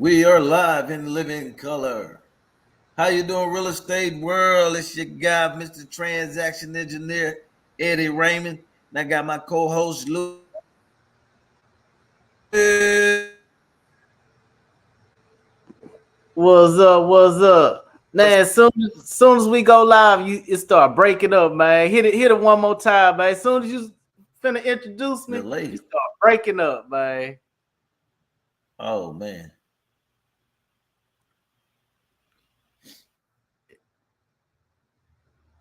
We are live in living color. How you doing, real estate world? It's your guy, Mr. Transaction Engineer Eddie Raymond, and I got my co-host Louis. What's up? What's up? Man, soon as we go live, it start breaking up, man. Hit it one more time, man. As soon as you finna introduce me, Delay. you start breaking up, man. Oh man.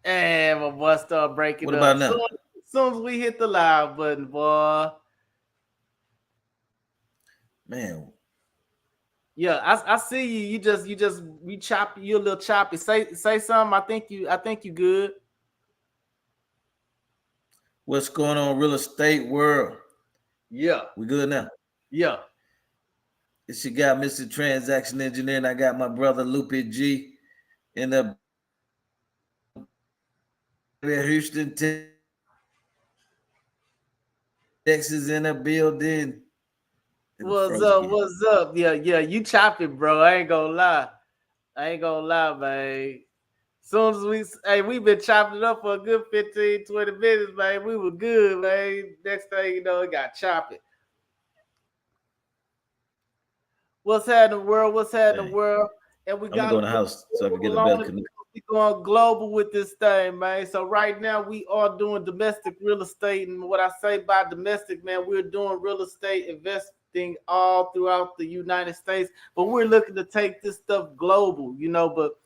And my boy start breaking What up. about now? Soon as we hit the live button, boy. Man. Yeah, I see you. You choppy. You a little choppy. Say something. I think you good. What's going on, real estate world? Yeah. We good now? Yeah. It's your guy, Mr. Transaction Engineer, and I got my brother Lupe G in the Houston, Texas in the building. What's up? What's up? Yeah. You choppy, bro. I ain't gonna lie. Man. Soon as we've been chopping it up for a good 15, 20 minutes, man. We were good, man. Next thing you know, it got choppy. What's happening, world? And we got I'm gonna go in the house so I can get a better connection. We going global with this thing, man. So right now we are doing domestic real estate, and what I say by domestic, man, we're doing real estate investing all throughout the United States, but we're looking to take this stuff global, But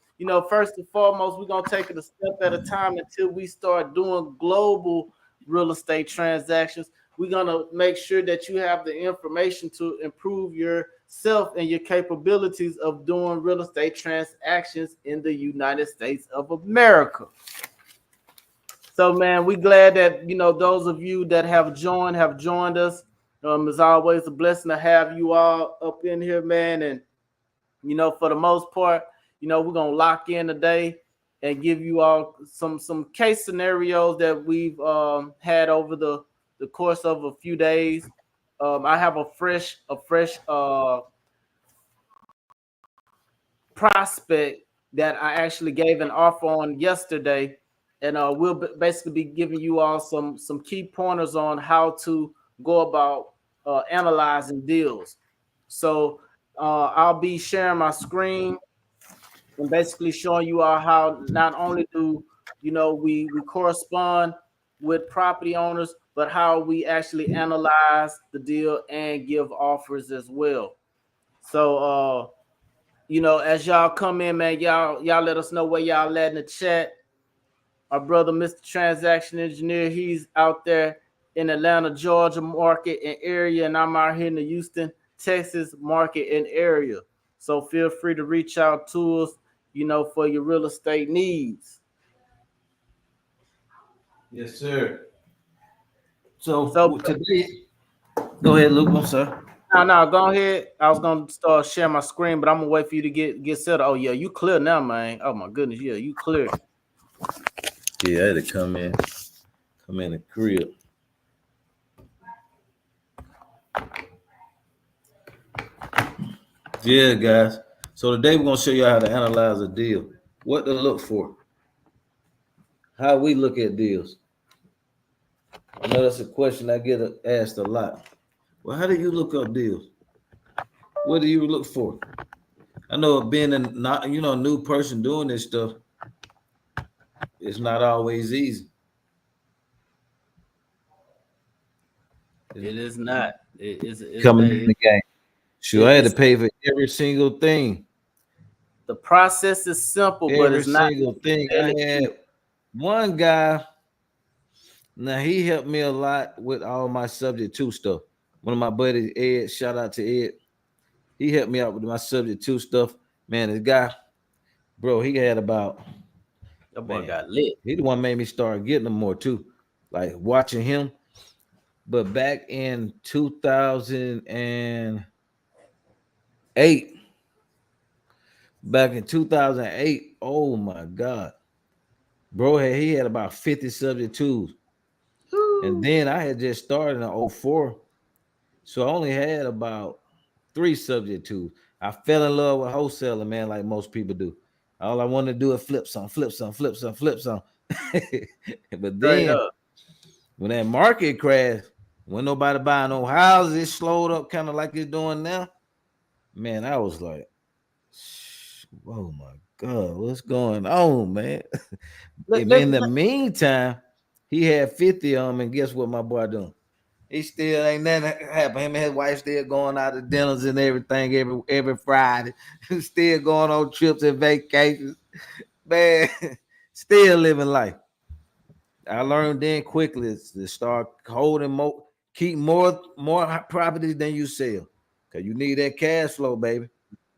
first and foremost, we're gonna take it a step at a time until we start doing global real estate transactions. We're gonna make sure that you have the information to improve yourself and your capabilities of doing real estate transactions in the United States of America. So, man, we glad that those of you that have joined us. It's always a blessing to have you all up in here, man. And for the most part, we're gonna lock in today and give you all some case scenarios that we've had over the course of a few days. I have a fresh prospect that I actually gave an offer on yesterday, and we'll basically be giving you all some key pointers on how to go about analyzing deals. So I'll be sharing my screen and basically showing you all how not only do we correspond with property owners, but how we actually analyze the deal and give offers as well. So as y'all come in, man, y'all let us know where y'all at in the chat. Our brother, Mr. Transaction Engineer, he's out there in Atlanta, Georgia market and area, and I'm out here in the Houston, Texas market and area. So feel free to reach out to us, for your real estate needs. Yes, sir. So today, go ahead, Luke. I'm sorry. No, go ahead. I was gonna start sharing my screen, but I'm gonna wait for you to get set. Oh yeah, you clear now, man. Oh my goodness, yeah, you clear. Yeah, I had to come in the crib. Yeah, guys. So today we're gonna show you how to analyze a deal, what to look for, how we look at deals. I know that's a question I get asked a lot. Well, how do you look up deals? What do you look for? I know being a new person doing this stuff, it's not always easy. It is not. It's Coming in the game. Sure, I had to pay for every single thing. The process is simple, but it's not. Every single thing. I had one guy. Now he helped me a lot with all my subject to stuff. One of my buddies, Ed, shout out to Ed. He helped me out with my subject to stuff. Man, this guy, bro, he had about. That boy got lit. He the one made me start getting them more too, like watching him. But back in 2008, oh my God, bro, he had about 50 subject twos. And then I had just started in 04. So I only had about 3 subject tools. I fell in love with wholesaling, man, like most people do. All I want to do is flip some, flip some, flip some, flip some. But Straight then up. when that market crashed, when nobody buying no houses, it slowed up kind of like it's doing now. Man, I was like, oh my God, what's going on, man? Let, In let, the let- meantime, he had 50 of them, and guess what my boy doing? He still ain't nothing happen. Him and his wife still going out to dinners and everything every Friday. Still going on trips and vacations. Man, still living life. I learned then quickly to start holding more, keep more properties than you sell. Cause you need that cash flow, baby.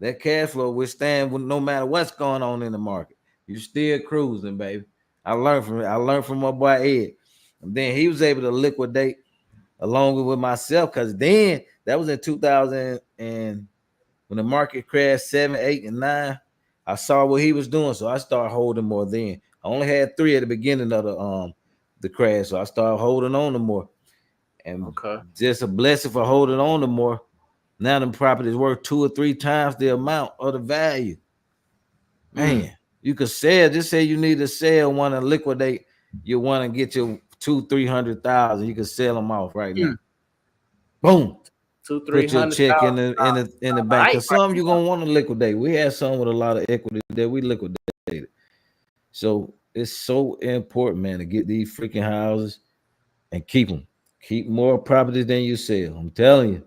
That cash flow will stand no matter what's going on in the market. You still cruising, baby. I learned from my boy Ed. And then he was able to liquidate along with myself, because then that was in 2000, and when the market crashed 7, 8, and 9, I saw what he was doing, so I started holding more. Then I only had 3 at the beginning of the crash, so I started holding on to more, and Okay. just a blessing for holding on to more. Now the property is worth 2 or 3 times the amount of the value. Man, you could sell. Just say you need to sell, want to liquidate. You want to get your 200,000-300,000. You can sell them off right now. Boom. Two, three Put your hundred check in thousand. the bank. Right, Cause right. some you're gonna want to liquidate. We had some with a lot of equity that we liquidated. So it's so important, man, to get these freaking houses and keep them. Keep more properties than you sell. I'm telling you.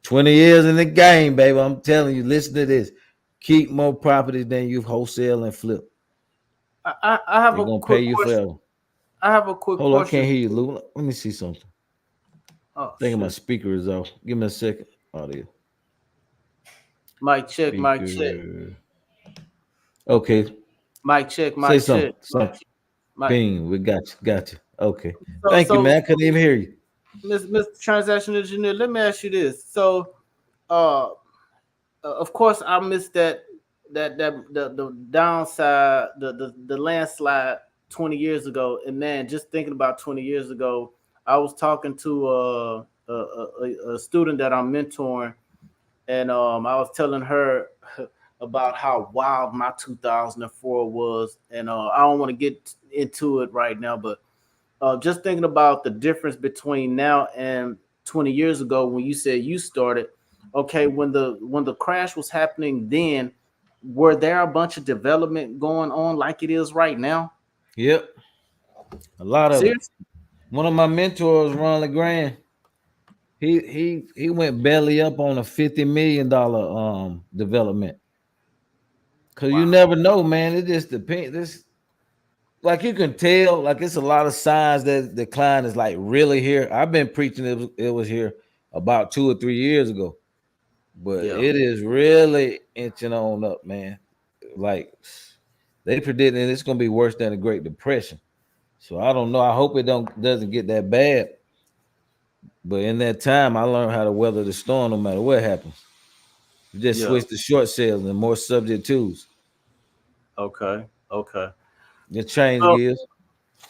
20 years in the game, baby. I'm telling you, listen to this. Keep more properties than you wholesale and flip. I have They're a gonna pay quick you question. forever. I have a quick Hold on, I question. can't hear you, Lou. Let me see something. Oh I think my shit. speaker is off. Give me a second. Audio. Mic check, mic check. Speaker. Okay. Mic check, Say mic something. check. Something. Mic. Bing. We got you. Okay. So Thank you, so man. I couldn't even hear you. Mr. Transaction Engineer, let me ask you this. So of course I missed the downside, the landslide 20 years ago. And man, just thinking about 20 years ago, I was talking to a student that I'm mentoring, and I was telling her about how wild my 2004 was, and I don't want to get into it right now, but just thinking about the difference between now and 20 years ago when you said you started. Okay, when the crash was happening, then were there a bunch of development going on like it is right now? Yep. A lot of it. Seriously? One of my mentors, Ron LeGrand, he went belly up on a $50 million development. Cause you Wow. never know, man. It just depends. This, like, you can tell, like, it's a lot of signs that the decline is like really here. I've been preaching it was here about 2 or 3 years ago, but Yeah. it is really inching on up, man. Like, they predicting it's gonna be worse than the Great Depression. So I don't know. I hope it doesn't get that bad. But in that time, I learned how to weather the storm no matter what happens. You just Yeah. switch to short sales and more subject twos. Okay. Okay. Just change So, gears.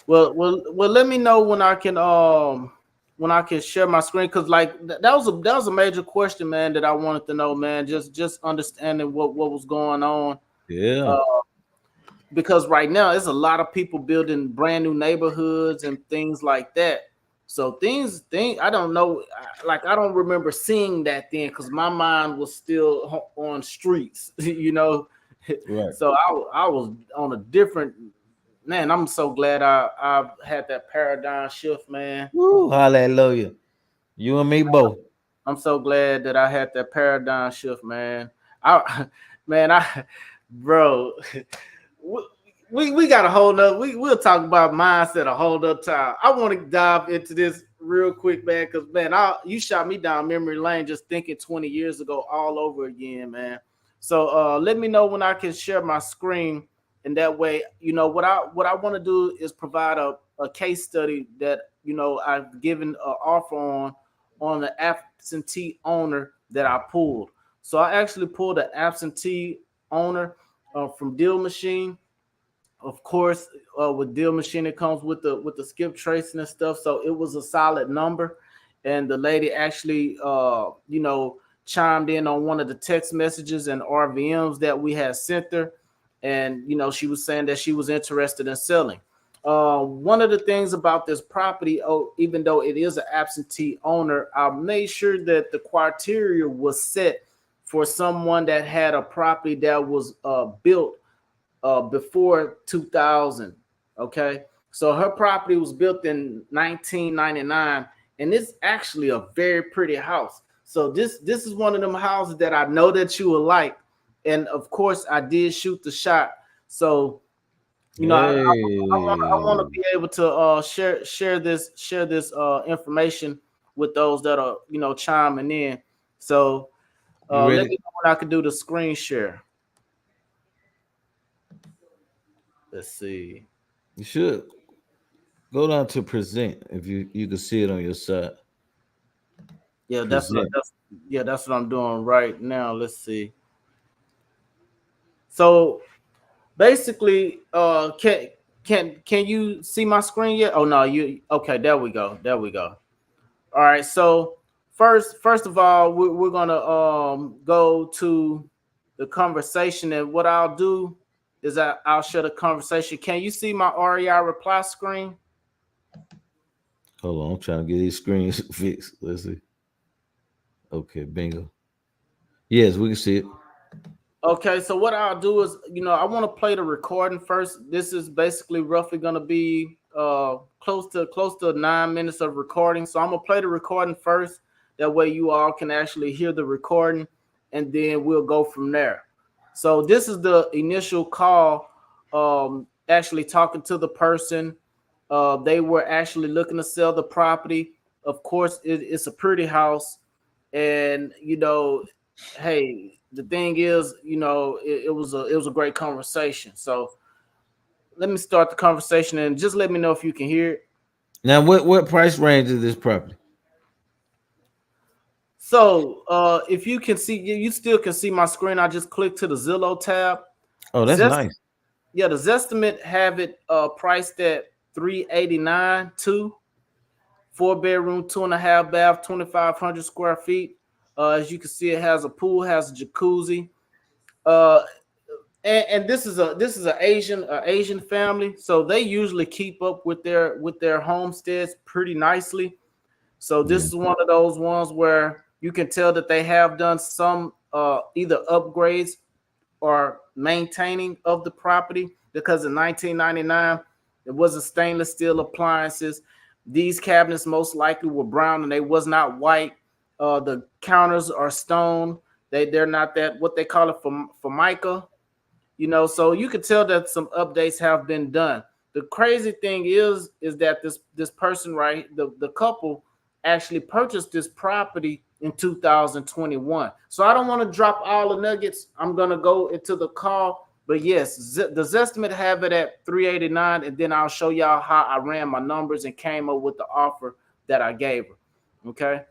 well. Let me know when I can share my screen, because like that was a major question, man, that I wanted to know, man. Just understanding what was going on. Yeah. Uh, because right now it's a lot of people building brand new neighborhoods and things like that. So things I don't know, like I don't remember seeing that then because my mind was still on streets, you know. Right. So I was on a different, man. I'm so glad I had that paradigm shift, man. Woo, hallelujah. You and me both. I'm so glad that I had that paradigm shift, man. I man, I bro. We got a whole nother. We'll talk about mindset a whole nother time. I want to dive into this real quick, man, because man, you shot me down memory lane just thinking 20 years ago all over again, man. So let me know when I can share my screen, and that way, you know what I want to do is provide a case study that I've given an offer on the absentee owner that I pulled. So I actually pulled an absentee owner from Deal Machine. Of course, with Deal Machine, it comes with the skip tracing and stuff. So it was a solid number, and the lady actually, chimed in on one of the text messages and RVMs that we had sent her, and she was saying that she was interested in selling. One of the things about this property, even though it is an absentee owner, I made sure that the criteria was set for someone that had a property that was built before 2000. Okay, so her property was built in 1999, and it's actually a very pretty house. So this is one of them houses that I know that you will like, and of course I did shoot the shot. So I want to be able to share this information with those that are chiming in. So let me know when I can do the screen share. Let's see. You should go down to present if you can see it on your side. Yeah, that's what I'm doing right now. Let's see. So basically, can you see my screen yet? Oh no, you okay? There we go. All right. So first of all, we're gonna go to the conversation, and what I'll do is I'll share the conversation. Can you see my REI reply screen? Hold on, I'm trying to get these screens fixed. Let's see. Okay, bingo. Yes, we can see it. Okay, so what I'll do is, I want to play the recording first. This is basically roughly going to be close to 9 minutes of recording. So I'm gonna play the recording first. That way you all can actually hear the recording, and then we'll go from there. So this is the initial call. Actually talking to the person. They were actually looking to sell the property. Of course, it's a pretty house, and hey. The thing is, it was a great conversation. So let me start the conversation and just let me know if you can hear it. Now, what price range is this property? So if you can see, you still can see my screen. I just clicked to the Zillow tab. Oh, that's nice. Yeah, the Zestimate have it priced at $389, 4-bedroom, 2.5 bath, 2,500 square feet. As you can see, it has a pool, has a jacuzzi. And this is an Asian family, so they usually keep up with their homesteads pretty nicely. So this is one of those ones where you can tell that they have done some either upgrades or maintaining of the property, because in 1999 it wasn't stainless steel appliances. These cabinets most likely were brown and they was not white. The counters are stone. They're not that, what they call it, formica. So you could tell that some updates have been done. The crazy thing is that this person, right, the couple actually purchased this property in 2021. So I don't want to drop all the nuggets. I'm going to go into the call. But yes, the Zestimate have it at 389, and then I'll show y'all how I ran my numbers and came up with the offer that I gave her. Okay.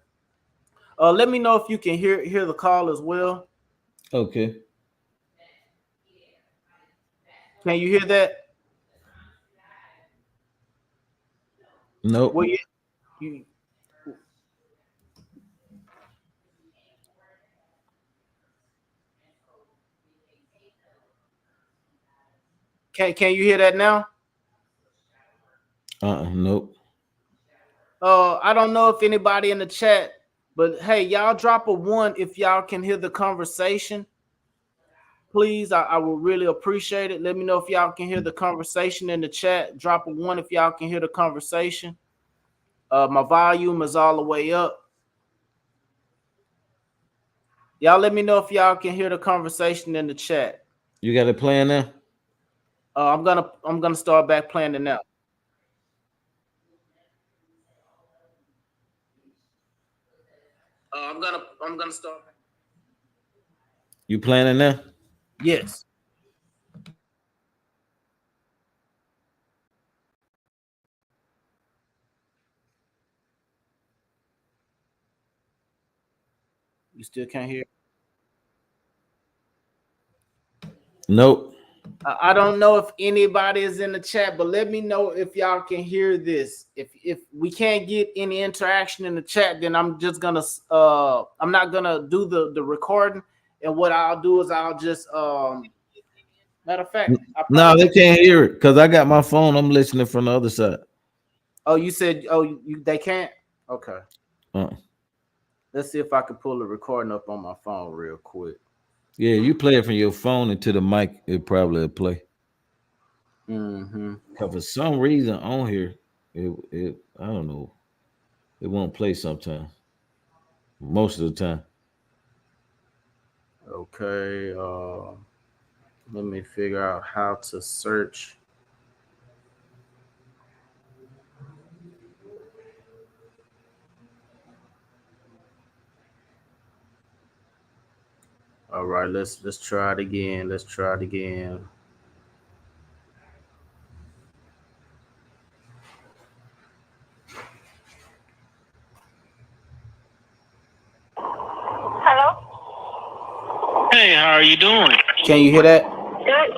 Let me know if you can hear the call as well. Okay. Can you hear that? Nope. Well, you can you hear that now? Nope. I don't know if anybody in the chat, but hey, y'all drop a 1 if y'all can hear the conversation. Please, I will really appreciate it. Let me know if y'all can hear the conversation in the chat. Drop a 1 if y'all can hear the conversation. My volume is all the way up. Y'all let me know if y'all can hear the conversation in the chat. You got it playing now? I'm gonna start back playing it now. I'm gonna start. You playing it now? Yes. You still can't hear? Nope. I don't know if anybody is in the chat, but let me know if y'all can hear this. If we can't get any interaction in the chat, then I'm just gonna I'm not gonna do the recording. And what I'll do is I'll just matter of fact, No, they can't hear it because I got my phone. I'm listening from the other side. Oh, you said they can't? Okay. Let's see if I can pull the recording up on my phone real quick. Yeah, you play it from your phone into the mic, it probably will play. Cause for some reason on here, it I don't know, it won't play sometimes. Most of the time. Okay, let me figure out how to search. All right, let's try it again. Let's try it again. Hello? Hey, how are you doing? Can you hear that? Good.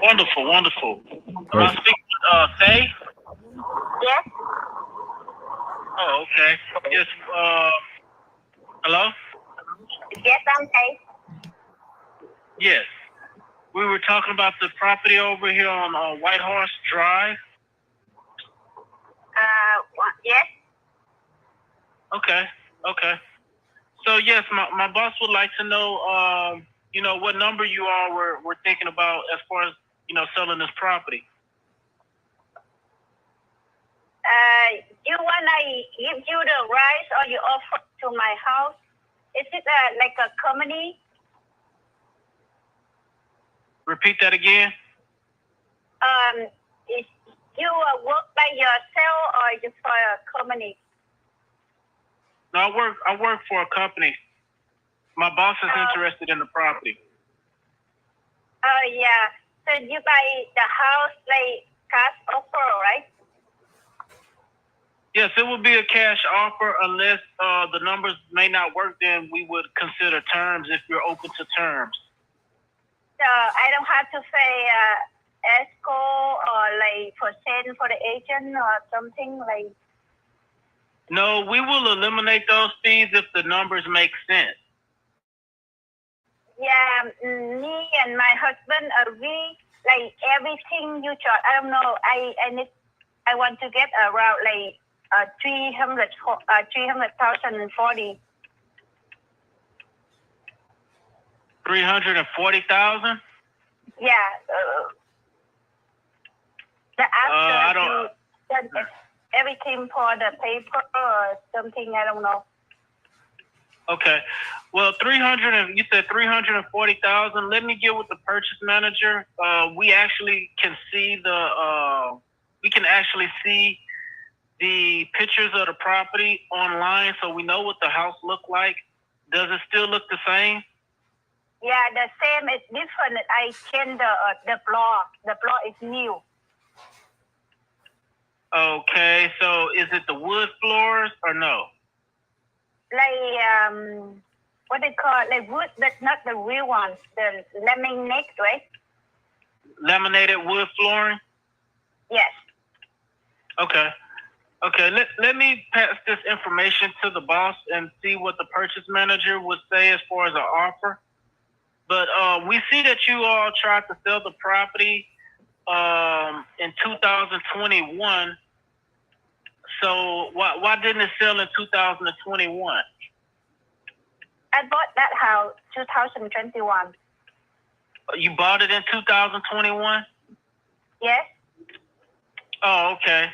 Wonderful, wonderful. Am I speaking with Faye? Yes? Oh, okay. Yes, hello? Yes, I'm Faye. Yes. We were talking about the property over here on White Horse Drive. Yes? Okay, okay. So, yes, my boss would like to know, what number you all were thinking about as far as, selling this property. You want I give you the rights or you offer to my house? Is it like a company? Repeat that again. Is you work by yourself or you for a company? No, I work for a company. My boss is interested in the property. Yeah. So you buy the house like cash offer, right? Yes, it would be a cash offer unless the numbers may not work. Then we would consider terms if you're open to terms. So I don't have to pay escrow or like percent for the agent or something like. No, we will eliminate those fees if the numbers make sense. Yeah, me and my husband agree like everything you charge. I don't know. I want to get around like 340. 340,000. Yeah. The after you done everything for the paper or something. I don't know. Okay. Well, you said 340,000. Let me get with the purchase manager. We actually can see the pictures of the property online, so we know what the house looked like. Does it still look the same? Yeah, the same. It's different. I changed the block. The block is new. Okay, so is it the wood floors or no? Like what they call it? Like wood, but not the real ones. The laminate, right? Laminated wood flooring? Yes. Okay. Okay, let me pass this information to the boss and see what the purchase manager would say as far as an offer. But we see that you all tried to sell the property in 2021. So why didn't it sell in 2021? I bought that house 2021. You bought it in 2021? Yes. Oh, okay.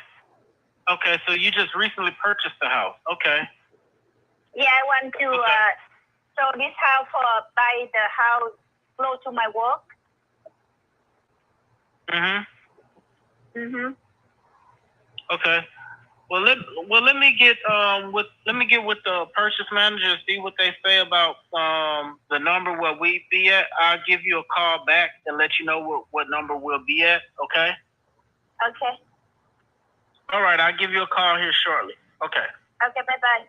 Okay, so you just recently purchased the house. Okay. Yeah, I want to sell this house for buy the house close to my work. Okay. Well, let me get with the purchase manager and see what they say about the number where we be at. I'll give you a call back and let you know what number we'll be at. Okay. Okay. All right. I'll give you a call here shortly. Okay. Okay. Bye.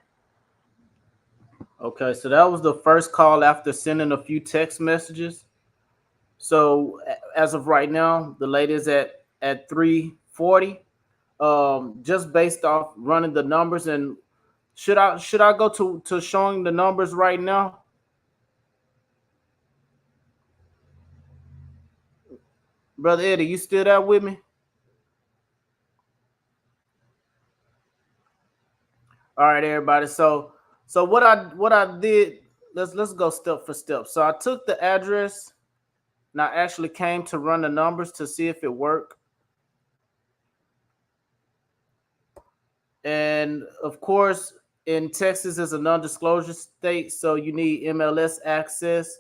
Okay, so that was the first call after sending a few text messages. So as of right now, the lady is at 340. Just based off running the numbers. And should I go to showing the numbers right now? Brother Eddie, you still there with me? All right, everybody. So what I did, let's go step for step. So I took the address and I actually came to run the numbers to see if it worked. And of course, in Texas is a non-disclosure state, so you need MLS access.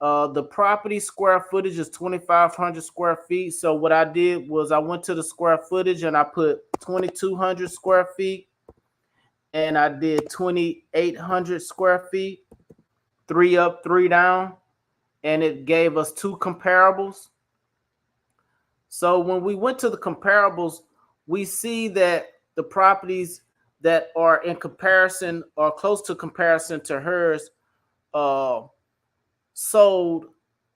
The property square footage is 2,500 square feet. So what I did was I went to the square footage and I put 2,200 square feet, and I did 2,800 square feet, 3 up, 3 down, and it gave us 2 comparables. So when we went to the comparables, we see that the properties that are in comparison or close to comparison to hers sold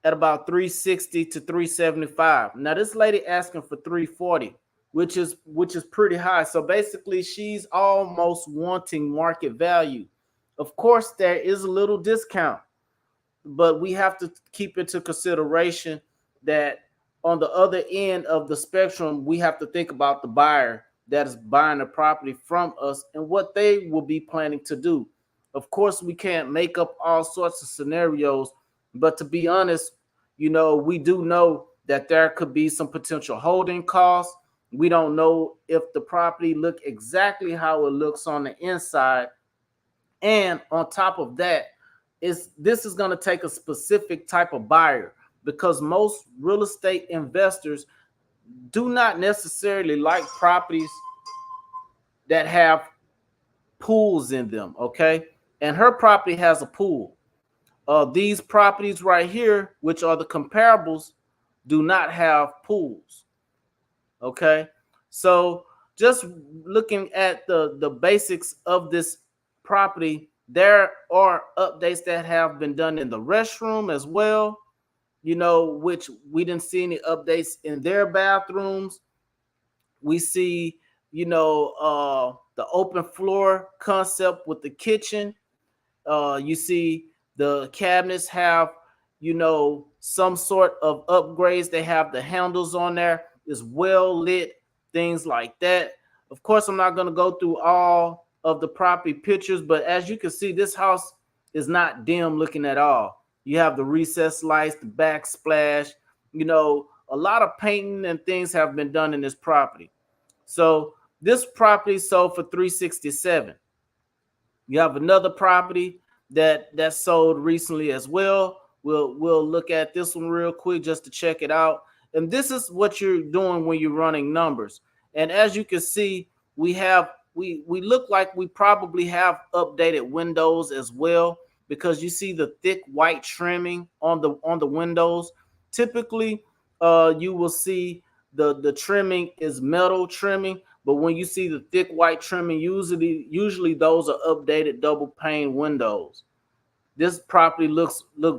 at about 360 to 375. Now this lady asking for 340, which is pretty high. So basically she's almost wanting market value. Of course, there is a little discount, but we have to keep into consideration that on the other end of the spectrum, we have to think about the buyer that is buying the property from us and what they will be planning to do. Of course, we can't make up all sorts of scenarios, but to be honest, we do know that there could be some potential holding costs. We don't know if the property look exactly how it looks on the inside. And on top of that, this is going to take a specific type of buyer, because most real estate investors do not necessarily like properties that have pools in them, okay? And her property has a pool. These properties right here, which are the comparables, do not have pools, okay? So just looking at the basics of this property, there are updates that have been done in the restroom as well, which we didn't see any updates in their bathrooms. We see, the open floor concept with the kitchen. You see the cabinets have, some sort of upgrades. They have the handles on there. It's well lit, things like that. Of course, I'm not going to go through all of the property pictures, but as you can see, this house is not dim looking at all. You have the recessed lights, the backsplash, a lot of painting and things have been done in this property. So this property sold for $367. You have another property that sold recently as well. We'll look at this one real quick just to check it out. And this is what you're doing when you're running numbers. And as you can see, we look like we probably have updated windows as well, because you see the thick white trimming on the windows. Typically, you will see the trimming is metal trimming, but when you see the thick white trimming, usually those are updated double pane windows. This property look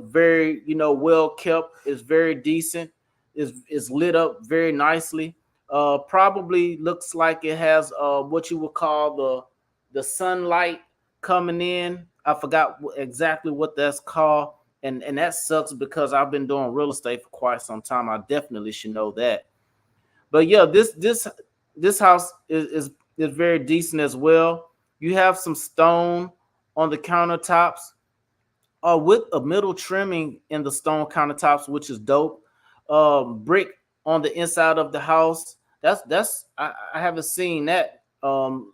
very, well kept. It's very decent. It's lit up very nicely. Probably looks like it has what you would call the sunlight coming in. I forgot exactly what that's called, and that sucks because I've been doing real estate for quite some time. I definitely should know that. But yeah, this house is very decent as well. You have some stone on the countertops, with a middle trimming in the stone countertops, which is dope. Brick on the inside of the house. I haven't seen that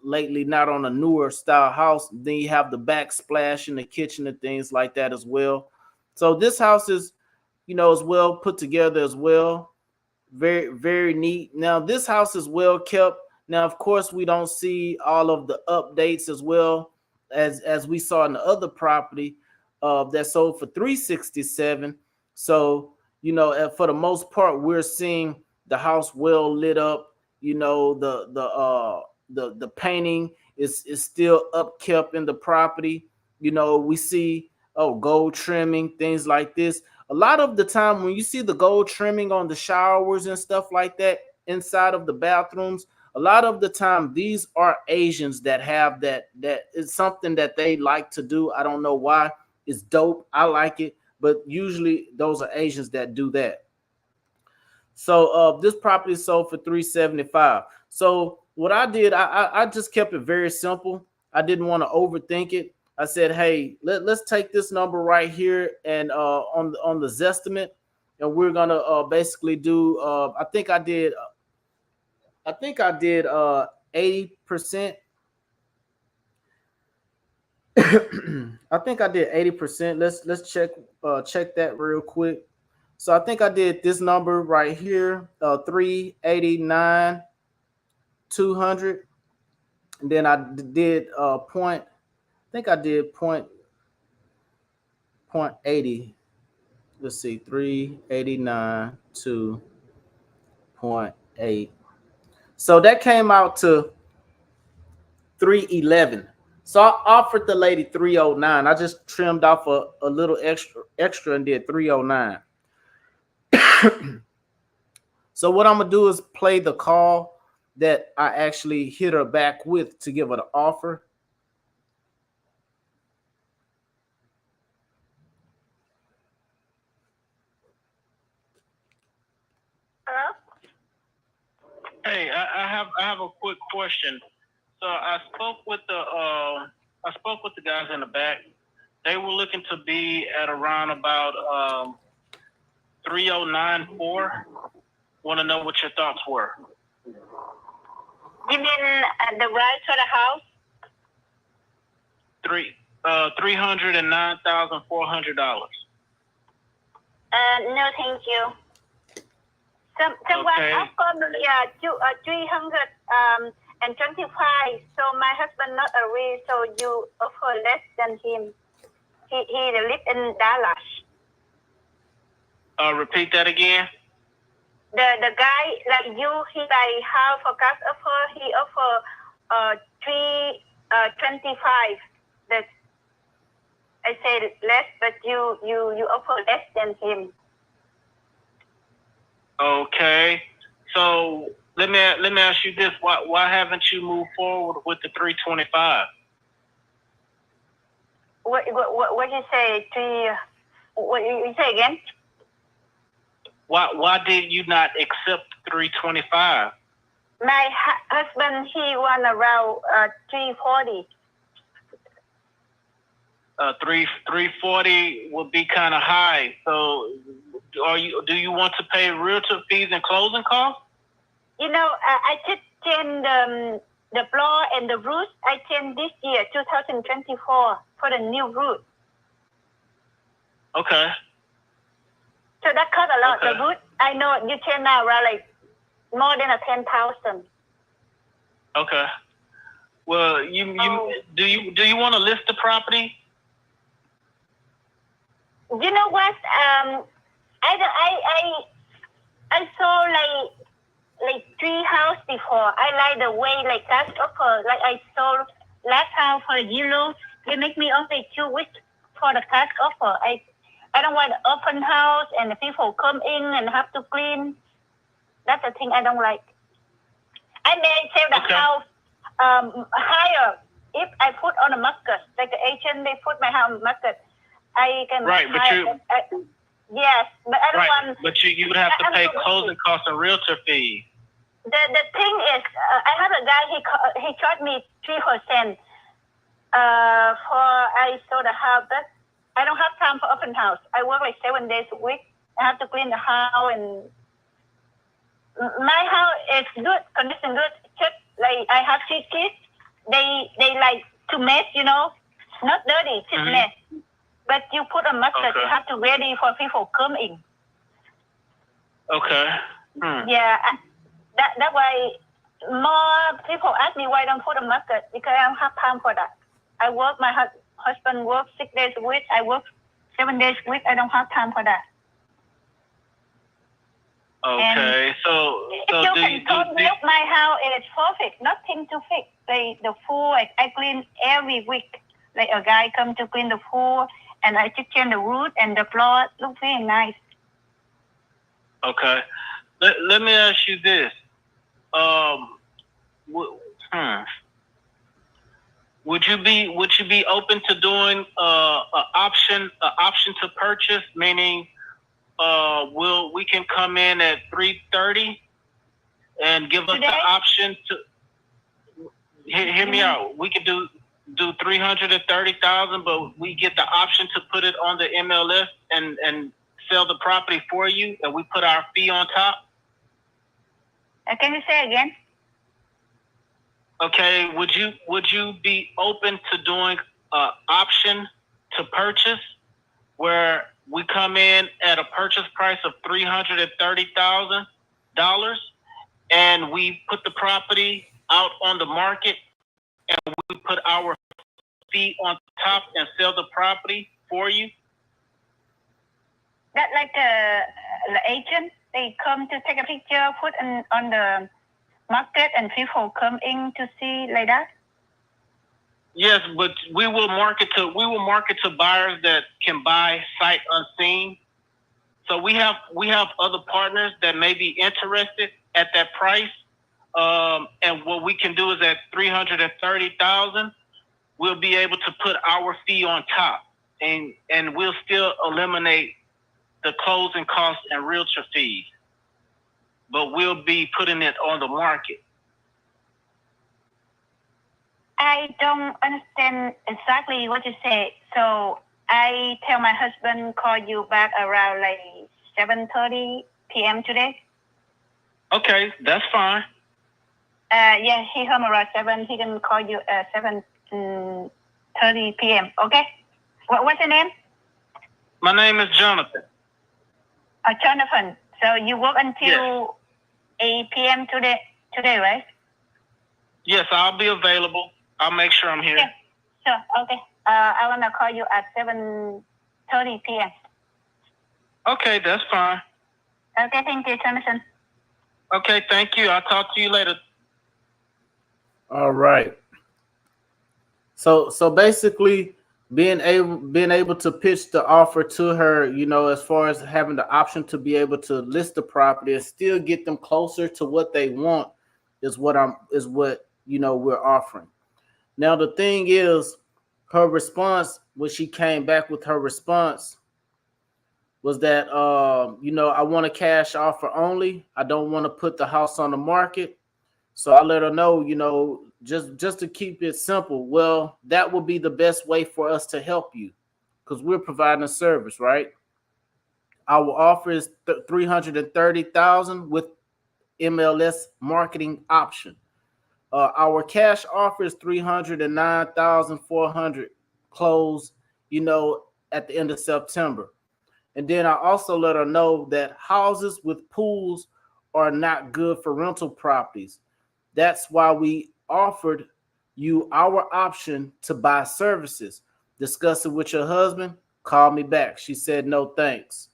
lately, not on a newer style house. Then you have the backsplash in the kitchen and things like that as well. So this house is, as well put together as well. Very, very neat. Now this house is well kept. Now, of course, we don't see all of the updates as well as we saw in the other property that sold for $367. So, for the most part, we're seeing the house well lit up. The painting is still upkept in the property. We see gold trimming, things like this. A lot of the time when you see the gold trimming on the showers and stuff like that inside of the bathrooms, a lot of the time these are Asians that have that. That is something that they like to do. I don't know why. It's dope. I like it, but usually those are Asians that do that. So this property sold for $375. So what I did, I just kept it very simple. I didn't want to overthink it. I said, hey, let's take this number right here and on the Zestimate, and we're gonna basically do. I think I did 80%. I think I did 80%. Let's check that real quick. So I think I did this number right here, 389, 200, and then I did point. I think I did point 80. Let's see, 389 to 0.8. So that came out to 311. So I offered the lady 309. I just trimmed off a little extra and did 309. So what I'm gonna do is play the call that I actually hit her back with to give her the offer. Hello? Hey, I have a quick question. So I spoke with the guys in the back. They were looking to be at around about 3094. Want to know what your thoughts were? You mean the right for the house? $309,400. No, thank you. Someone Okay. offered me 325. So my husband not agree. So you offer less than him. He live in Dallas. Repeat that again. The guy like you, he buy house for cash offer. He offer 325. That I say less, but you offer less than him. Okay. So let me ask you this: Why haven't you moved forward with the 325? What you say? What you say again? Why did you not accept 325? My husband, he want around 340. 340 would be kind of high. So, do you want to pay realtor fees and closing costs? You know, I just changed the floor and the roof. I changed this year, 2024, for the new roof. Okay. So that cost a lot. Okay. The roof, I know you change now around like more than 10,000. Okay. Well, do you want to list the property? You know what? I saw like 3 houses before. I like the way like cash offer. Like I saw last house for euro. They make me only 2 weeks for the cash offer. I don't want open house and the people come in and have to clean. That's the thing I don't like. I may sell the house higher if I put on the market. Like the agent, they put my house on the market. I can Right, but yes, but I don't want. But you would have to pay closing costs and realtor fees. The thing is, I have a guy. He charged me 3% for I sold the house, but I don't have time for open house. I work like 7 days a week. I have to clean the house, and my house is good, condition good. Just like I have 3 kids, they like to mess, not dirty, just mess. But you put a market, you have to ready for people come in. Okay. Yeah, that's why more people ask me why I don't put a market, because I don't have time for that. I work, my husband works 6 days a week. I work 7 days a week. I don't have time for that. Okay, and so if you can look my house, it is perfect. Nothing to fix. The food I clean every week. Like a guy come to clean the pool, and I just change the wood and the floor look very nice. Okay. Let me ask you this. Would you be open to doing an option to purchase, meaning we can come in at 330 and give us Today? the option to hear me out. We could do 330,000, but we get the option to put it on the MLS and sell the property for you, and we put our fee on top. Can you say again? Okay, would you be open to doing an option to purchase where we come in at a purchase price of $330,000 and we put the property out on the market and we put our fee on top and sell the property for you? That like the agent, they come to take a picture, put on the market, and people come in to see like that. Yes, but we will market to buyers that can buy sight unseen. So we have other partners that may be interested at that price. And what we can do is at $330,000, we'll be able to put our fee on top, and we'll still eliminate the closing costs and realtor fees, but we'll be putting it on the market. I don't understand exactly what you say. So I tell my husband call you back around like 7:30 p.m. today. Okay, that's fine. Yeah, he home around 7. He can call you at 7:30 p.m. Okay. What's your name? My name is Jonathan. Jonathan. So you work until 8 p.m. today, right? Yes, I'll be available. I'll make sure I'm here. Yeah. Sure. Okay. I wanna call you at 7:30 p.m. Okay, that's fine. Okay. Thank you, Jonathan. Okay, thank you. I'll talk to you later. All right. So basically, being able to pitch the offer to her, you know, as far as having the option to be able to list the property and still get them closer to what they want is what you know we're offering. Now the thing is, her response when she came back with her response was that you know, I want a cash offer only. I don't want to put the house on the market. So I let her know, you know, just to keep it simple. Well, that will be the best way for us to help you because we're providing a service, right? Our offer is $330,000 with MLS marketing option. Our cash offer is $309,400 close, you know, at the end of September. And then I also let her know that houses with pools are not good for rental properties. That's why we offered you our option to buy services. Discuss it with your husband. Call me back. She said no thanks.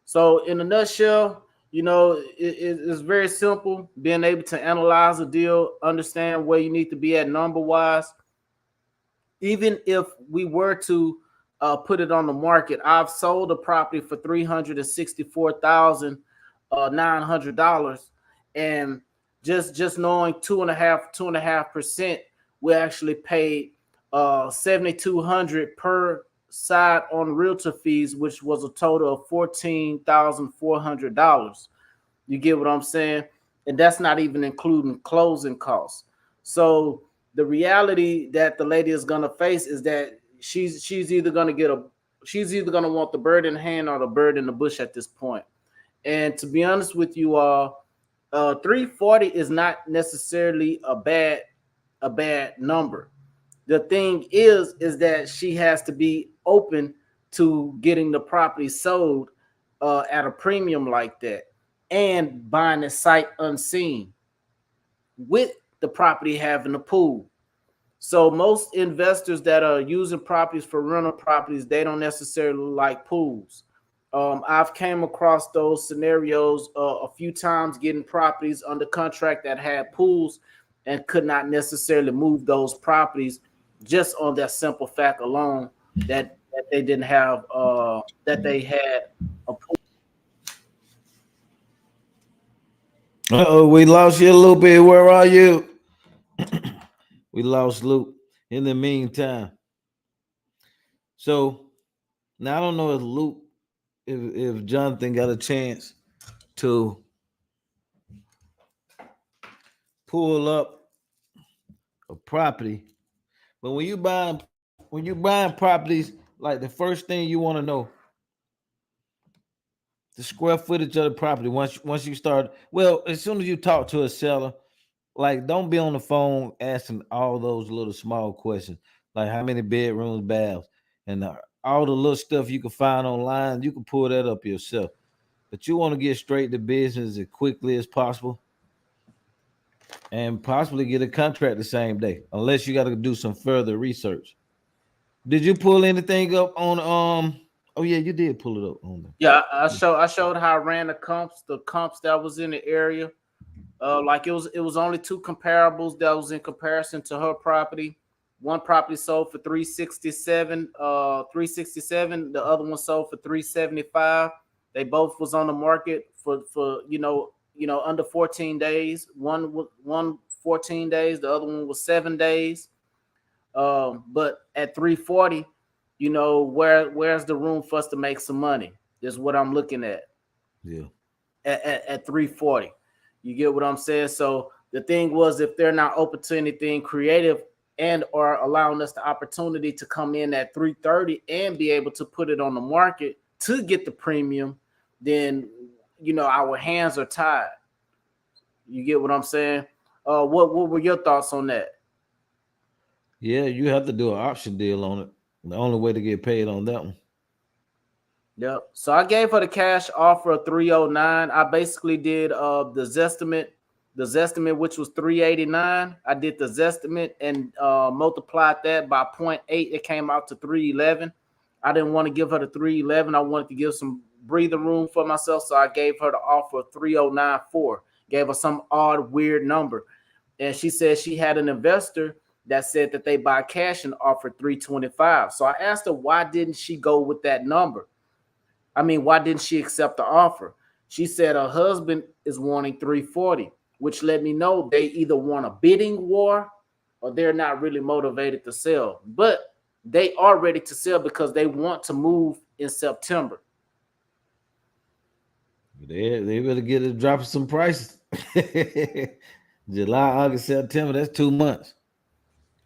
So in a nutshell, you know, it's very simple. Being able to analyze a deal, understand where you need to be at number-wise. Even if we were to put it on the market, I've sold a property for $364,900, and just knowing 2.5%, we actually paid $7,200 per side on realtor fees, which was a total of $14,400. You get what I'm saying? And that's not even including closing costs. So the reality that the lady is gonna face is that she's either gonna want the bird in the hand or the bird in the bush at this point. And to be honest with you all, 340 is not necessarily a bad number. The thing is that she has to be open to getting the property sold at a premium like that and buying it sight unseen with the property having a pool. So most investors that are using properties for rental properties, they don't necessarily like pools. I've came across those scenarios a few times, getting properties under contract that had pools and could not necessarily move those properties just on that simple fact alone that they didn't have that they had a pool. Uh-oh, we lost you a little bit. Where are you? We lost Luke in the meantime. So now I don't know if Luke, if Jonathan got a chance to pull up a property, but when you buying properties, like the first thing you want to know the square footage of the property. Once you start, well, as soon as you talk to a seller, like don't be on the phone asking all those little small questions, like how many bedrooms, baths, and all the little stuff you can find online. You can pull that up yourself, but you want to get straight to business as quickly as possible, and possibly get a contract the same day, unless you got to do some further research. Did you pull anything up on Oh yeah, you did pull it up on there. Yeah, I showed how I ran the comps that was in the area. Like it was only two comparables that was in comparison to her property. One property sold for 367, 367. The other one sold for 375. They both was on the market for under 14 days. One 14 days, the other one was 7 days. But at 340, where's the room for us to make some money? Is what I'm looking at. Yeah. At 340. You get what I'm saying? So the thing was, if they're not open to anything creative and or allowing us the opportunity to come in at 330 and be able to put it on the market to get the premium, then our hands are tied. You get what I'm saying? What were your thoughts on that? Yeah, you have to do an option deal on it. The only way to get paid on that one. Yep. So I gave her the cash offer of 309. I basically did the Zestimate, which was 389. I did the Zestimate and multiplied that by 0.8. It came out to 311. I didn't want to give her the 311. I wanted to give some breathing room for myself, so I gave her the offer of 3094. Gave her some odd, weird number, and she said she had an investor that said that they buy cash and offered 325. So I asked her, why didn't she go with that number? I mean, why didn't she accept the offer? She said her husband is wanting 340, which let me know they either want a bidding war or they're not really motivated to sell. But they are ready to sell because they want to move in September. They better get it dropping some prices. July, August, September, that's 2 months.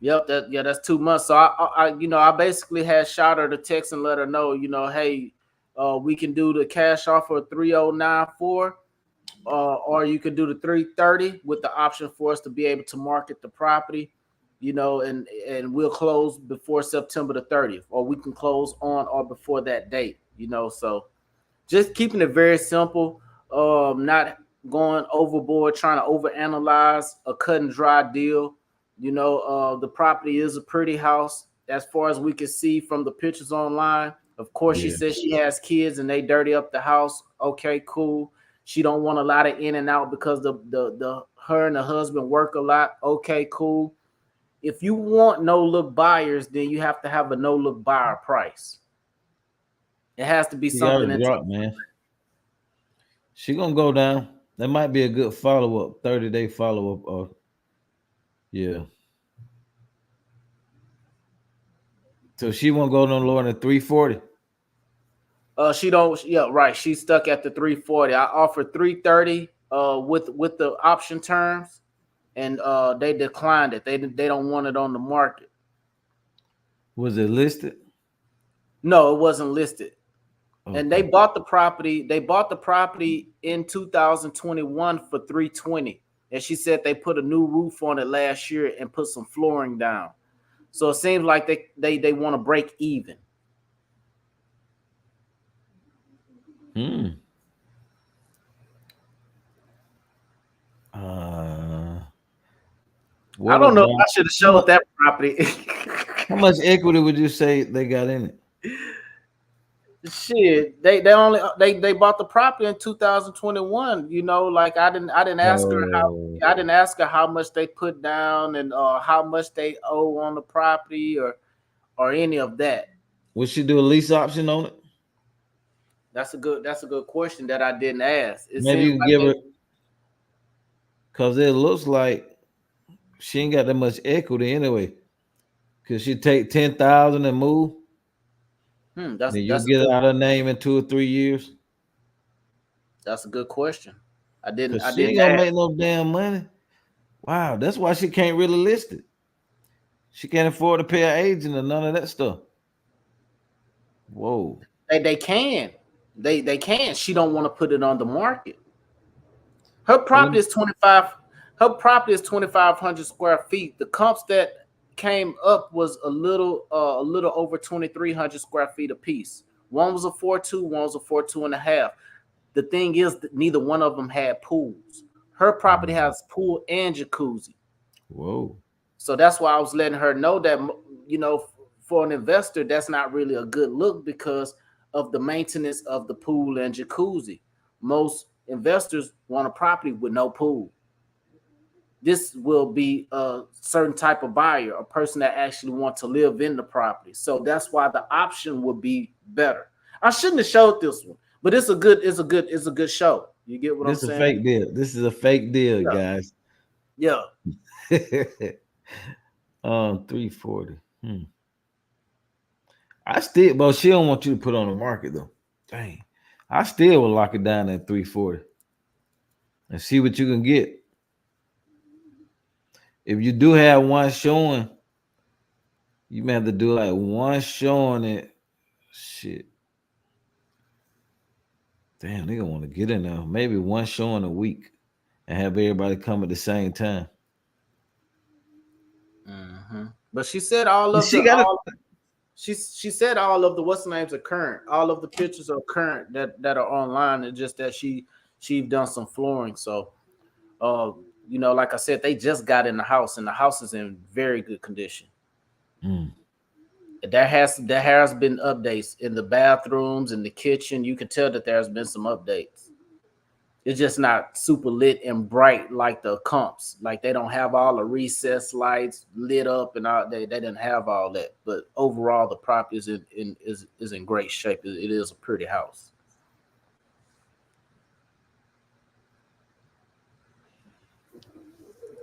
Yep, that's 2 months. So I basically had shot her the text and let her know, hey, we can do the cash offer of 3094, or you could do the 330 with the option for us to be able to market the property, and we'll close before September the 30th, or we can close on or before that date, So just keeping it very simple, not going overboard, trying to overanalyze a cut and dry deal. The property is a pretty house as far as we can see from the pictures online. Of course, She says she has kids and they dirty up the house. Okay, cool. She don't want a lot of in and out because the her and the husband work a lot. Okay, cool. If you want no look buyers, then you have to have a no look buyer price. It has to be something drop, man. She gonna go down. That might be a good follow-up, 30-day follow-up, or yeah. So she won't go no lower than 340. She don't. Yeah, right. She's stuck at the 340. I offered 330 with the option terms, and they declined it. They don't want it on the market. Was it listed? No, it wasn't listed. Okay. And they bought the property. They bought the property in 2021 for 320. And she said they put a new roof on it last year and put some flooring down. So it seems like they want to break even. I don't know if I should have showed that property. How much equity would you say they got in it? Shit, they bought the property in 2021. You know, like I didn't ask her Oh, how much they put down and how much they owe on the property or any of that. would she do a lease option on it? That's a good question that I didn't ask. It Maybe you seems can like give her, because it looks like she ain't got that much equity anyway. Could she take 10,000 and move? that's Then you that's a get good, out her name in 2 or 3 years. that's a good question. I Cause she didn't ain't gonna ask. make no damn money. Wow, that's why she can't really list it. She can't afford to pay an agent or none of that stuff. Whoa. They can. They can. She don't want to put it on the market. Her property is 25. Her property is 2,500 square feet. The comps that came up was a little over 2,300 square feet apiece. One was a 4.2, one was a 4.2.5. The thing is that neither one of them had pools. Her property has pool and jacuzzi. Whoa. So that's why I was letting her know that, you know, for an investor, that's not really a good look because of the maintenance of the pool and jacuzzi. Most investors want a property with no pool. This will be a certain type of buyer, a person that actually wants to live in the property. So that's why the option would be better. I shouldn't have showed this one, but it's a good show. You get what This I'm is a saying? fake deal. This is a fake deal, Yeah. guys. Yeah. 340. I still, but she don't want you to put on the market though. Dang. I still will lock it down at 340 and see what you can get. If you do have one showing, you may have to do like one showing it. Shit. Damn, they gonna want to get in there. Maybe one showing a week and have everybody come at the same time. But she said all of She the got all, she said all of the what's the names are current. All of the pictures are current that are online. It's just that she's done some flooring. So you know, like I said, they just got in the house and the house is in very good condition. There has been updates in the bathrooms, in the kitchen. You can tell that there's been some updates. It's just not super lit and bright like the comps. Like they don't have all the recessed lights lit up and all. They didn't have all that. But overall, the property is in great shape. It is a pretty house.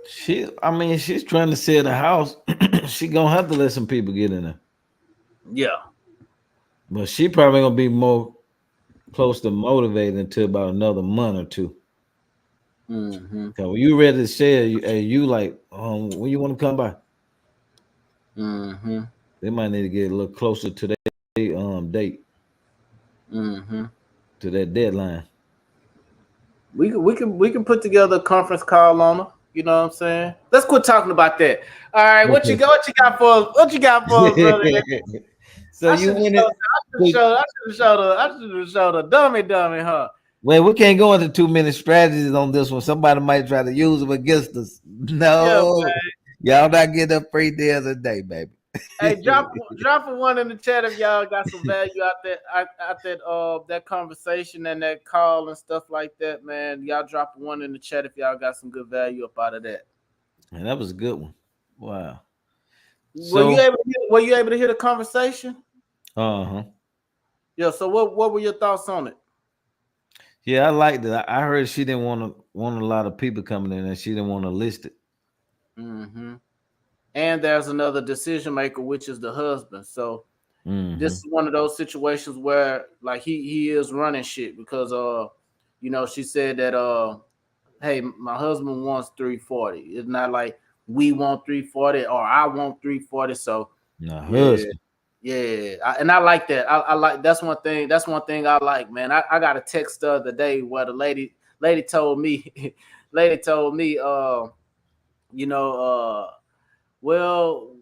She's trying to sell the house. She gonna have to let some people get in there. Yeah. But she probably gonna be more close to motivated until about another month or two. Mm-hmm. Cause when you ready to sell, you like, when you want to come by? Mm-hmm. They might need to get a little closer to that date, Mm-hmm. to that deadline. We can put together a conference call on her. You know what I'm saying? Let's quit talking about that. All right, what you got for us, brother? So you went it. I should have showed a dummy, huh? Well, we can't go into 2 minute strategies on this one. Somebody might try to use them against us. No, y'all not getting up 3 days a day, baby. Hey, drop a one in the chat if y'all got some value out that conversation and that call and stuff like that, man. Y'all drop one in the chat if y'all got some good value up out of that. And that was a good one. Wow. Were you able to hear the conversation? Uh-huh. Yeah. So what were your thoughts on it? Yeah, I liked it. I heard she didn't want a lot of people coming in, and she didn't want to list it. Mm-hmm. And there's another decision maker, which is the husband. So this is one of those situations where like he is running shit because you know, she said that hey, my husband wants 340. It's not like we want 340 or I want 340. So and I like that. I like that's one thing I like, man. I got a text the other day where the lady told me you know, well,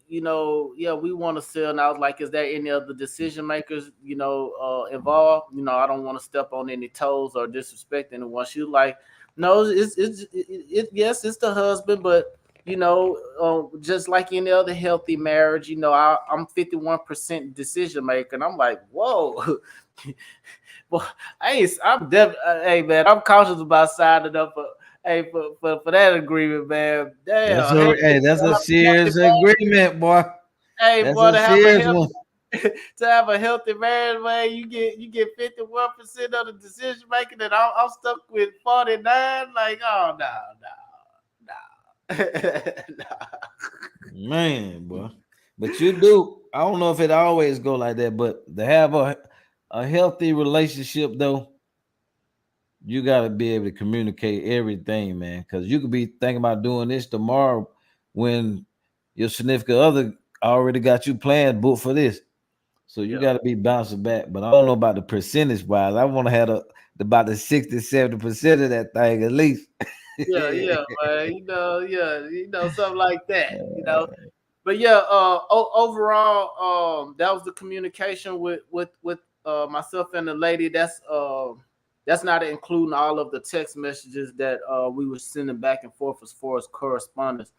you know, yeah, we want to sell. And I was like, is there any other decision makers, you know, involved? You know, I don't want to step on any toes or disrespect anyone. She was like, no, yes, it's the husband, but just like any other healthy marriage, I'm 51% decision maker, and I'm like, whoa. Well, hey man, I'm cautious about signing up for that agreement, man. That's Damn, that's a serious agreement, boy. hey, That's boy, a serious one. to have a healthy marriage, man, you get 51% of the decision making, and I'm stuck with 49. Like, oh no. Man, boy. But you do. I don't know if it always go like that, but to have a healthy relationship though, you gotta be able to communicate everything, man. Because you could be thinking about doing this tomorrow when your significant other already got you planned booked for this. So you got to be bouncing back. But I don't know about the percentage wise. I want to have about the 60-70% of that thing at least. Yeah, man. Something like that. But yeah, overall, that was the communication with myself and the lady. That's not including all of the text messages that we were sending back and forth as far as correspondence.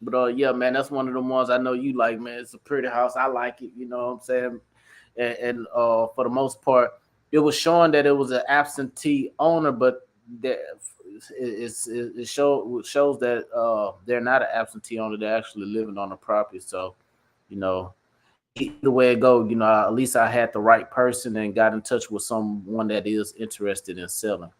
But yeah, man, that's one of the ones I know you like, man. It's a pretty house. I like it. You know what I'm saying? And for the most part, it was showing that it was an absentee owner, but that it shows that they're not an absentee owner. They're actually living on the property. So, either way it go, at least I had the right person and got in touch with someone that is interested in selling.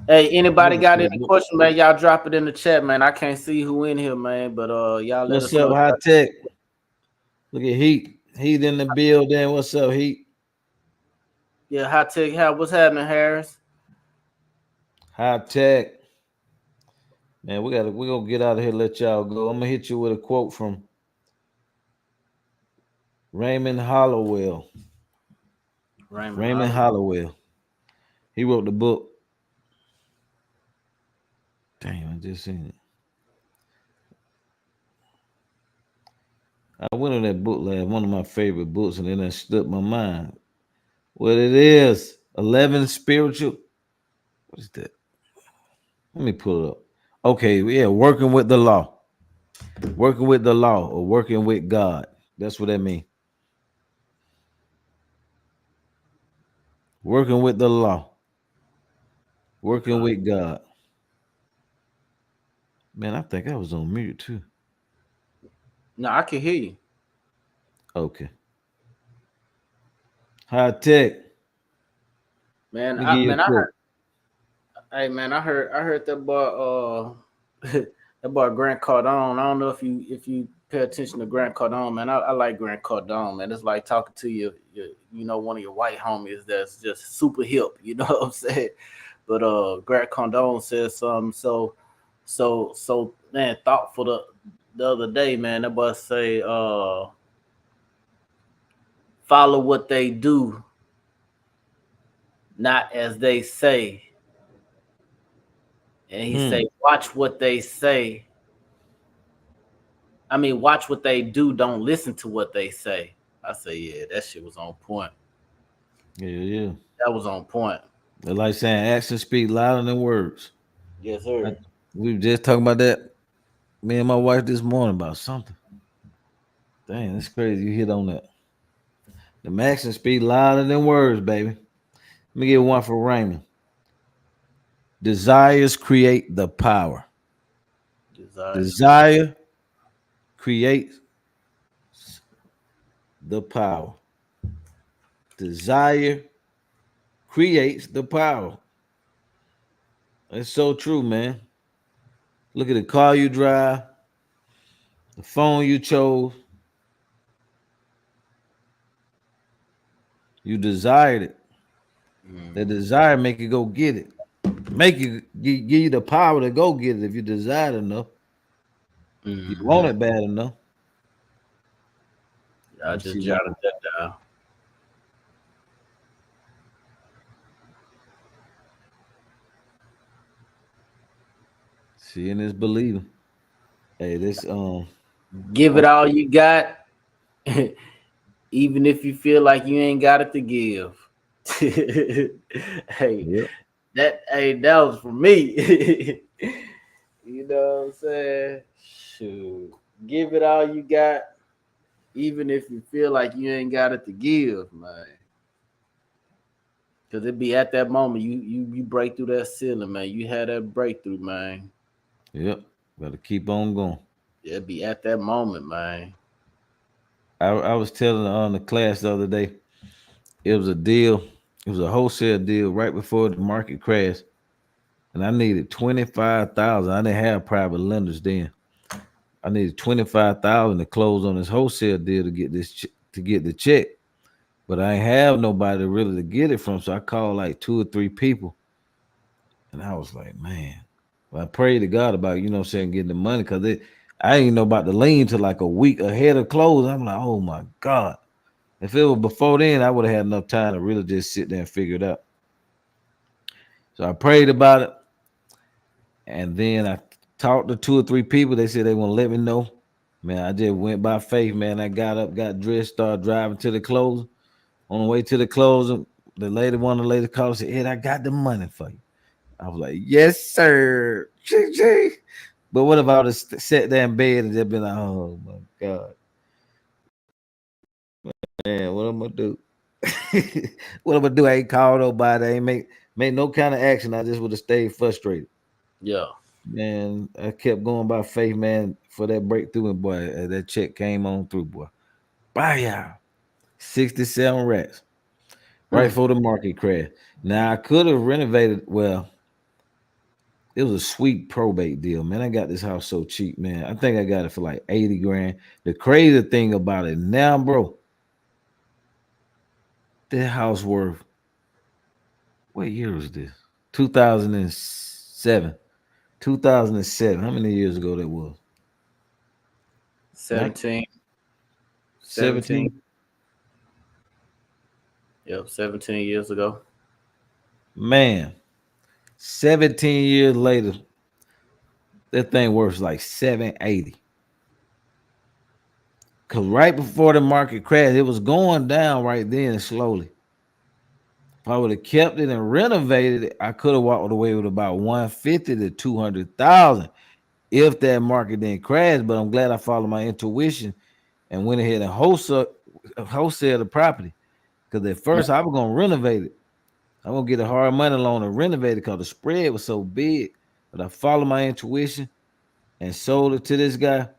Hey, anybody got any question, man? Y'all drop it in the chat, man. I can't see who in here, man, but y'all let us know. What's up, High Tech? Look at Heat in the building. What's up, Heat? Yeah, High Tech. What's happening, Harris? High Tech. Man, we're gonna get out of here. Let y'all go. I'm gonna hit you with a quote from Raymond Hollowell. Raymond Hollowell. He wrote the book. Damn, I just seen it. I went on that book last, one of my favorite books, and then that slipped my mind. What it is, 11 spiritual. What is that? Let me pull it up. Okay, yeah, working with the law. Working with the law or working with God. That's what that means. Working with the law. Working with God. Man, I think I was on mute too. No, I can hear you. Okay. High Tech. Man, I heard that boy that boy Grant Cardone. I don't know if you pay attention to Grant Cardone, man. I like Grant Cardone, man. It's like talking to your one of your white homies that's just super hip, you know what I'm saying? But Grant Cardone says something so man thoughtful the other day, man. That boy say follow what they do, not as they say. And he say, watch what they say. I mean, watch what they do. Don't listen to what they say. I say, yeah, that shit was on point. Yeah. That was on point. They're like saying actions speak louder than words. Yes, sir. We were just talking about that, me and my wife this morning about something. Dang, that's crazy. You hit on that. The actions speak louder than words, baby. Let me get one for Raymond. Desires create the power. Desire creates the power. Desire creates the power. That's so true, man. Look at the car you drive, the phone you chose. You desired it. That desire make you go get it. Make you give you the power to go get it if you desire it enough. You want it bad enough. I just jotted that down. Seeing is believing. Hey, this give it all you got, even if you feel like you ain't got it to give. Hey, that was for me. You know what I'm saying? Shoot, give it all you got, even if you feel like you ain't got it to give, man. Cause it be at that moment you break through that ceiling, man. You had that breakthrough, man. Yep. Gotta keep on going. It be at that moment, man. I was telling on the class the other day, it was a deal, it was a wholesale deal right before the market crashed. And I needed 25,000. I didn't have private lenders then. I needed 25,000 to close on this wholesale deal to get to get the check. But I ain't have nobody really to get it from. So I called like 2 or 3 people. And I was like, man. Well, I prayed to God about, you know what I'm saying, getting the money, because I didn't know about the lien till like a week ahead of close. I'm like, oh my God. If it was before then, I would have had enough time to really just sit there and figure it out. So I prayed about it. And then I talked to 2 or 3 people. They said they want to let me know. Man, I just went by faith, man. I got up, got dressed, started driving to the closing. On the way to the closing, one of the lady called and said, Ed, I got the money for you. I was like, yes, sir. But what if I would have sat there in bed and just been like, oh my God. Man, what am I gonna do? What am I gonna do? I ain't called nobody. I ain't make no kind of action. I just would have stayed frustrated. Yeah. Man, I kept going by faith, man, for that breakthrough, and boy, that check came on through, boy. Bye, 67 racks right before the market crash. Now I could have renovated. Well, it was a sweet probate deal, man. I got this house so cheap, man. I think I got it for like 80 grand. The crazy thing about it now, bro, that house worth, what year was this? 2007. 2007. How many years ago that was? 17. 17. Yep, 17 years ago. Man, 17 years later, that thing worth like 780. Because right before the market crashed, it was going down right then slowly. If I would have kept it and renovated it, I could have walked away with about 150 to 200,000 if that market didn't crash. But I'm glad I followed my intuition and went ahead and wholesale the property. Because at first I was gonna renovate it. I'm gonna get a hard money loan and renovate it because the spread was so big. But I followed my intuition and sold it to this guy.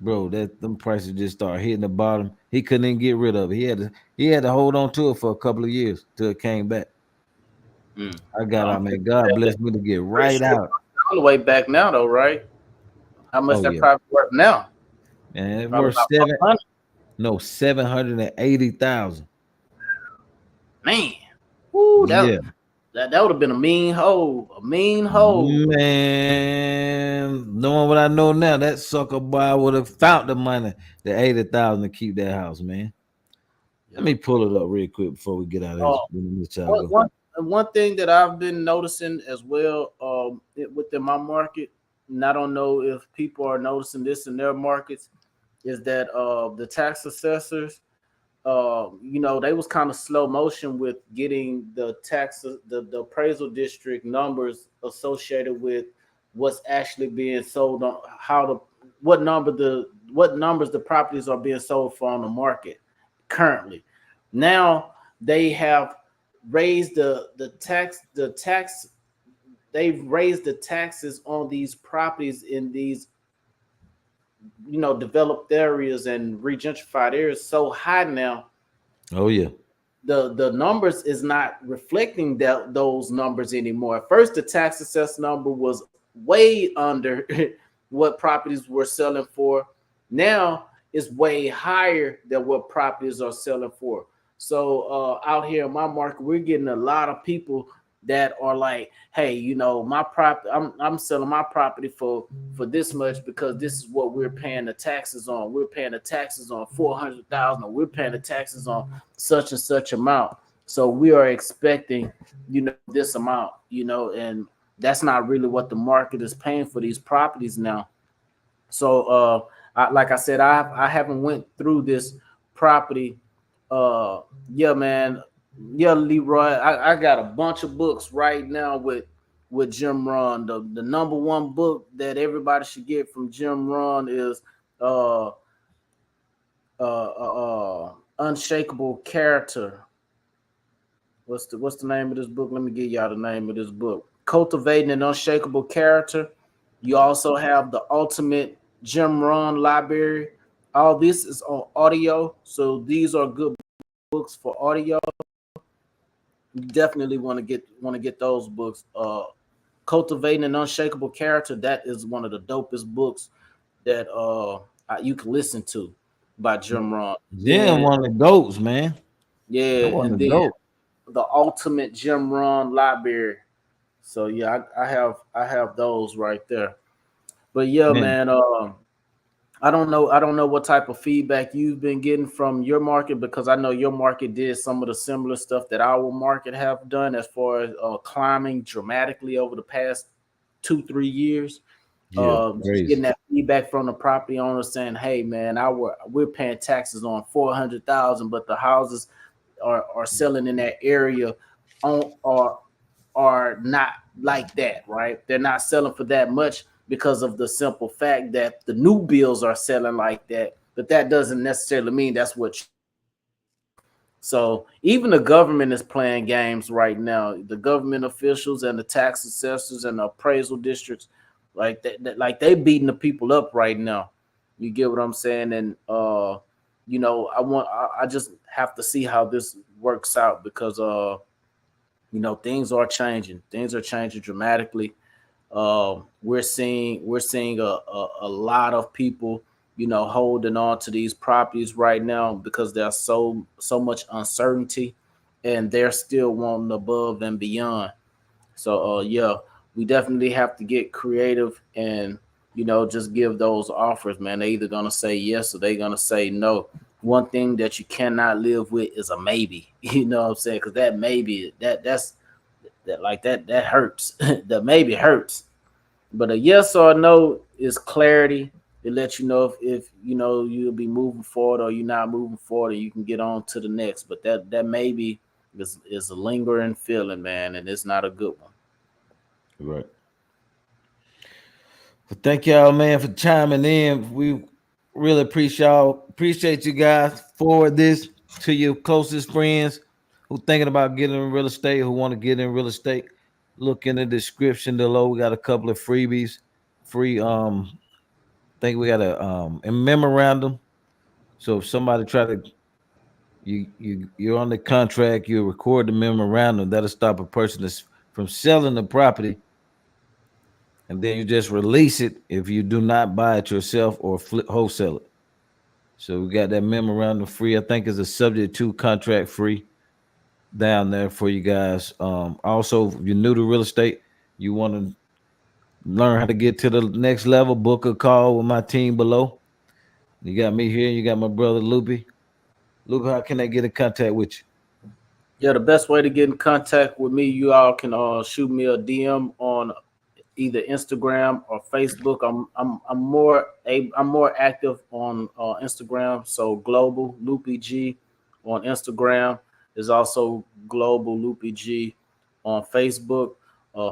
Bro, them prices just started hitting the bottom. He couldn't even get rid of it. He had to hold on to it for a couple of years till it came back. I got out, man. God bless me to get right out. On the way back now, though, right? How much that property worth now? Man, it worth 780,000. Man, woo, Yeah. That would have been a mean hole. A mean hole. Man, knowing what I know now, that sucker boy would have found the money, the 80,000 to keep that house, man. Let me pull it up real quick before we get out of this. One thing that I've been noticing as well within my market, and I don't know if people are noticing this in their markets, is that the tax assessors, they was kind of slow motion with getting the appraisal district numbers associated with what's actually being sold on what numbers the properties are being sold for on the market currently. Now they have raised they've raised the taxes on these properties in these developed areas and regentrified areas so high now. Oh yeah. The numbers is not reflecting those numbers anymore. At first, the tax assessed number was way under what properties were selling for. Now it's way higher than what properties are selling for. So out here in my market, we're getting a lot of people that are like, hey, my property, I'm selling my property for this much because this is what we're paying the taxes on. We're paying the taxes on 400,000, or we're paying the taxes on such and such amount. So we are expecting, this amount, and that's not really what the market is paying for these properties now. So like I said, I haven't went through this property. Yeah, man. Yeah, Leroy, I got a bunch of books right now with Jim Rohn. The number one book that everybody should get from Jim Rohn is uh Unshakable Character. What's the name of this book? Let me give y'all the name of this book. Cultivating an Unshakable Character. You also have the Ultimate Jim Rohn Library. All this is on audio, so these are good books for audio. You definitely want to get those books. Cultivating an Unshakable Character. That is one of the dopest books that you can listen to by Jim Rohn. Yeah, one of the goats, man. Yeah, One of and the then goats. the Ultimate Jim Rohn Library. So yeah, I have those right there. But yeah, Man, man, I don't know what type of feedback you've been getting from your market, because I know your market did some of the similar stuff that our market have done as far as climbing dramatically over the past 2-3 years. yeah, Just getting crazy. that feedback from the property owner saying, "Hey, man, we're paying taxes on 400,000, but the houses are selling in that area on are not like that, right? They're not selling for that much because of the simple fact that the new bills are selling like that, but that doesn't necessarily mean that's what so even the government is playing games right now. The government officials and the tax assessors and the appraisal districts, like like they beating the people up right now. You get what I'm saying? And I just have to see how this works out, because things are changing. Things are changing dramatically. We're seeing a lot of people, holding on to these properties right now because there's so much uncertainty, and they're still wanting above and beyond. So yeah, we definitely have to get creative and just give those offers, man. They either gonna say yes or they gonna say no. One thing that you cannot live with is a maybe. You know what I'm saying? Because that maybe that hurts. The maybe hurts. But a yes or a no is clarity. It lets you know if you'll be moving forward or you're not moving forward, and you can get on to the next. But that maybe is a lingering feeling, man, and it's not a good one. Right. Well, thank y'all, man, for chiming in. We really appreciate you guys. Forward this to your closest friends who thinking about getting in real estate, who want to get in real estate. Look in the description below. We got a couple of freebies. Free think we got a memorandum. So if somebody try to you're on the contract, you record the memorandum, that'll stop a person that's from selling the property, and then you just release it if you do not buy it yourself or wholesale it. So we got that memorandum free. I think it's a subject to contract free down there for you guys. Also, if you're new to real estate, you want to learn how to get to the next level, book a call with my team below. You got me here. You got my brother Loopy. Loopy, how can they get in contact with you? Yeah, the best way to get in contact with me, you all can shoot me a DM on either Instagram or Facebook. I'm more active on Instagram. So Global Loopy G on Instagram is also Global Loopy G on Facebook.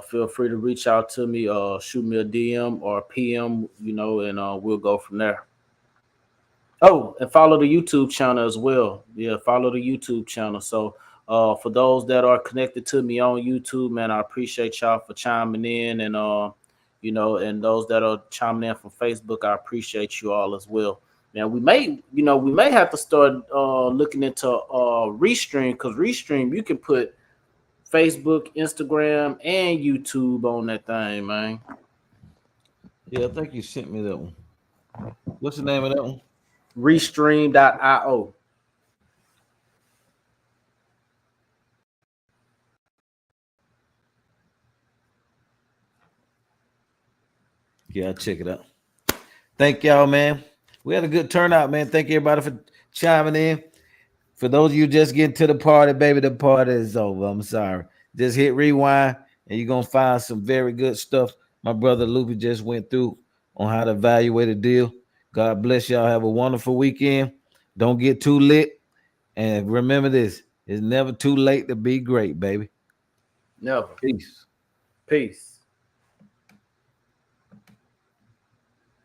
Feel free to reach out to me, shoot me a DM or a PM, and we'll go from there. Oh, and follow the YouTube channel as well. Yeah, follow the YouTube channel. So for those that are connected to me on YouTube, man, I appreciate y'all for chiming in, and and those that are chiming in from Facebook, I appreciate you all as well. Now we may have to start looking into Restream, because Restream you can put Facebook, Instagram, and YouTube on that thing, man. Yeah, I think you sent me that one. What's the name of that one? Restream.io. Yeah, I'll check it out. Thank y'all, man. We had a good turnout, man. Thank everybody for chiming in. For those of you just getting to the party, baby, the party is over. I'm sorry. Just hit rewind and you're going to find some very good stuff my brother Loopy just went through on how to evaluate a deal. God bless y'all. Have a wonderful weekend. Don't get too lit. And remember this, It's never too late to be great, baby. Never. Peace. Peace.